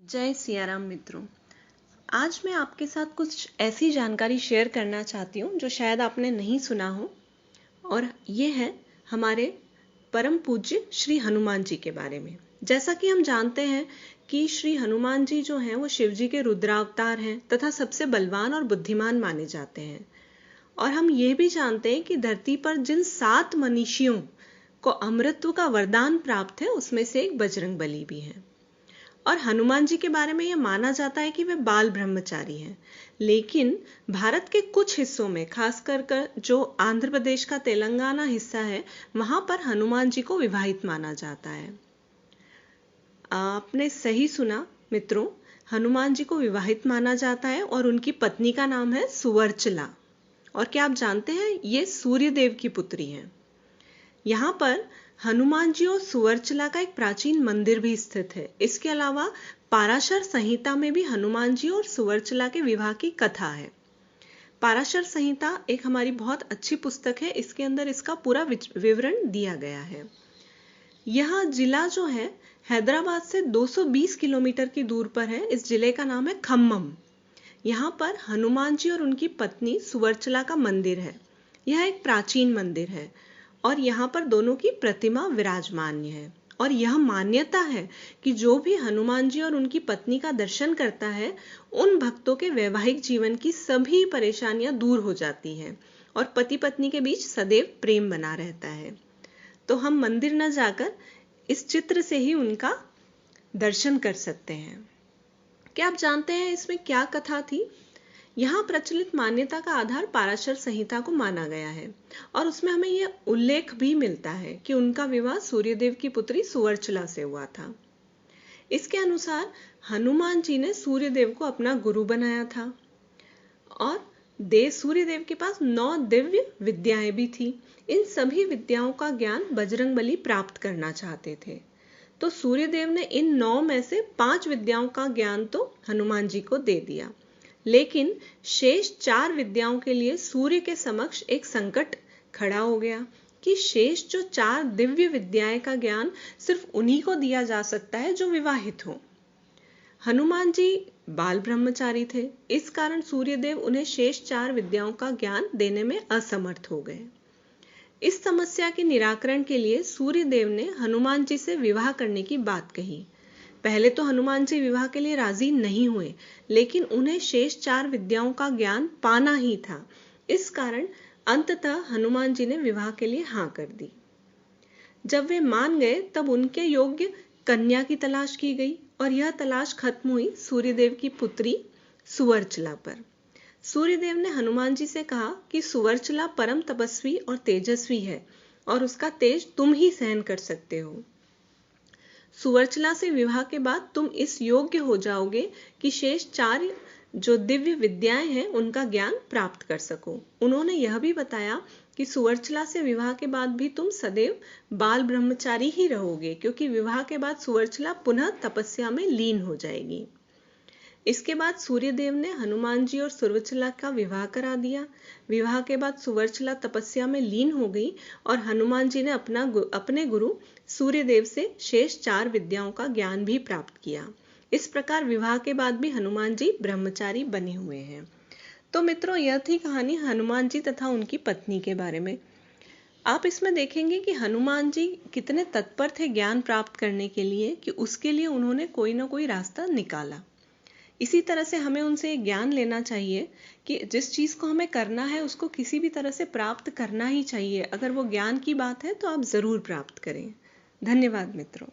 जय सियाराम मित्रों। आज मैं आपके साथ कुछ ऐसी जानकारी शेयर करना चाहती हूँ जो शायद आपने नहीं सुना हो, और ये है हमारे परम पूज्य श्री हनुमान जी के बारे में। जैसा कि हम जानते हैं कि श्री हनुमान जी जो हैं वो शिव जी के रुद्रावतार हैं तथा सबसे बलवान और बुद्धिमान माने जाते हैं। और हम ये भी जानते हैं कि धरती पर जिन 7 मनीषियों को अमृतत्व का वरदान प्राप्त है उसमें से एक बजरंग बली भी है। और हनुमान जी के बारे में यह माना जाता है कि वे बाल ब्रह्मचारी हैं, लेकिन भारत के कुछ हिस्सों में, खासकर जो आंध्र प्रदेश का तेलंगाना हिस्सा है, वहां पर हनुमान जी को विवाहित माना जाता है। आपने सही सुना मित्रों, हनुमान जी को विवाहित माना जाता है और उनकी पत्नी का नाम है सुवर्चला। और क्या आप जानते हैं, ये सूर्य देव की पुत्री हैं। यहाँ पर हनुमान जी और सुवर्चला का एक प्राचीन मंदिर भी स्थित है। इसके अलावा पाराशर संहिता में भी हनुमान जी और सुवर्चला के विवाह की कथा है। पाराशर संहिता एक हमारी बहुत अच्छी पुस्तक है, इसके अंदर इसका पूरा विवरण दिया गया है। यह जिला जो है हैदराबाद से 220 किलोमीटर की दूर पर है। इस जिले का नाम है खम्मम। यहाँ पर हनुमान जी और उनकी पत्नी सुवर्चला का मंदिर है। यह एक प्राचीन मंदिर है और यहाँ पर दोनों की प्रतिमा विराजमान है। और यह मान्यता है कि जो भी हनुमान जी और उनकी पत्नी का दर्शन करता है, उन भक्तों के वैवाहिक जीवन की सभी परेशानियां दूर हो जाती हैं और पति पत्नी के बीच सदैव प्रेम बना रहता है। तो हम मंदिर न जाकर इस चित्र से ही उनका दर्शन कर सकते हैं। क्या आप जानते हैं इसमें क्या कथा थी? यहाँ प्रचलित मान्यता का आधार पाराशर संहिता को माना गया है और उसमें हमें यह उल्लेख भी मिलता है कि उनका विवाह सूर्यदेव की पुत्री सुवर्चला से हुआ था। इसके अनुसार हनुमान जी ने सूर्यदेव को अपना गुरु बनाया था और सूर्यदेव के पास 9 दिव्य विद्याएं भी थी। इन सभी विद्याओं का ज्ञान बजरंगबली प्राप्त करना चाहते थे। तो सूर्यदेव ने इन 9 में से 5 विद्याओं का ज्ञान तो हनुमान जी को दे दिया, लेकिन शेष 4 विद्याओं के लिए सूर्य के समक्ष एक संकट खड़ा हो गया कि शेष जो 4 दिव्य विद्याएं का ज्ञान सिर्फ उन्हीं को दिया जा सकता है जो विवाहित हो। हनुमान जी बाल ब्रह्मचारी थे, इस कारण सूर्यदेव उन्हें शेष 4 विद्याओं का ज्ञान देने में असमर्थ हो गए। इस समस्या के निराकरण के लिए सूर्यदेव ने हनुमान जी से विवाह करने की बात कही। पहले तो हनुमान जी विवाह के लिए राजी नहीं हुए, लेकिन उन्हें शेष 4 विद्याओं का ज्ञान पाना ही था। इस कारण अंततः हनुमान जी ने विवाह के लिए हाँ कर दी। जब वे मान गए तब उनके योग्य कन्या की तलाश की गई और यह तलाश खत्म हुई सूर्यदेव की पुत्री सुवर्चला पर। सूर्यदेव ने हनुमान जी से कहा कि सुवर्चला परम तपस्वी और तेजस्वी है और उसका तेज तुम ही सहन कर सकते हो। सुवर्चला से विवाह के बाद तुम इस योग्य हो जाओगे कि शेष 4 जो दिव्य विद्याएं हैं उनका ज्ञान प्राप्त कर सको। उन्होंने यह भी बताया कि सुवर्चला से विवाह के बाद भी तुम सदैव बाल ब्रह्मचारी ही रहोगे, क्योंकि विवाह के बाद सुवर्चला पुनः तपस्या में लीन हो जाएगी। इसके बाद सूर्यदेव ने हनुमान जी और सुवर्चला का विवाह करा दिया। विवाह के बाद सुवर्चला तपस्या में लीन हो गई और हनुमान जी ने अपने गुरु सूर्यदेव से शेष 4 विद्याओं का ज्ञान भी प्राप्त किया। इस प्रकार विवाह के बाद भी हनुमान जी ब्रह्मचारी बने हुए हैं। तो मित्रों, यह थी कहानी हनुमान जी तथा उनकी पत्नी के बारे में। आप इसमें देखेंगे कि हनुमान जी कितने तत्पर थे ज्ञान प्राप्त करने के लिए कि उसके लिए उन्होंने कोई ना कोई रास्ता निकाला। इसी तरह से हमें उनसे ज्ञान लेना चाहिए कि जिस चीज को हमें करना है उसको किसी भी तरह से प्राप्त करना ही चाहिए। अगर वो ज्ञान की बात है तो आप जरूर प्राप्त करें। धन्यवाद मित्रों।